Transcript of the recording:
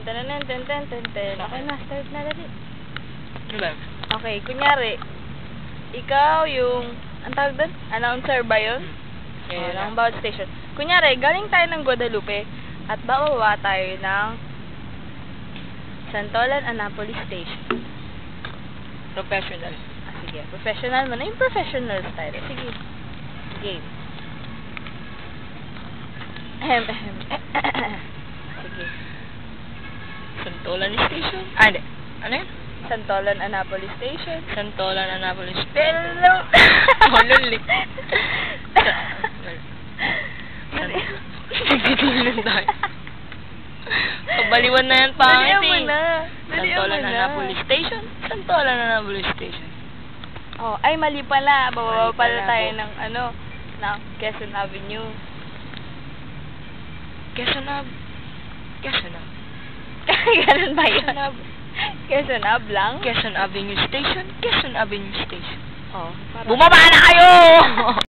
Tananan, ten. Okay na, start na dali. Diba? Okay, kunyari, ikaw yung, ang tawag doon? Announcer ba yun? Yeah, Ng bawat station. Kunyari, galing tayo ng Guadalupe at bababa tayo ng Santolan, Annapolis Station. Professional. Sige, professional mo na yung professional style. Sige. Game. Sige. Santolan Station? Ah, hindi. Ano yun? Santolan, Annapolis Station. Santolan, Annapolis Station. Hello! Hololi. Nagtitulong tayo. Pabaliwan na yan, pangit Dalihan mo na. Santolan, Annapolis Station. Santolan, Annapolis Station. Oh, ay mali pala. Bababa Mali pala pala tayo po. ng ng Quezon Avenue. Quezon Ave. Ganun ba yun? Quezon Ave lang? Quezon Avenue Station. Quezon Avenue Station. Oh, Bumaba na kayo!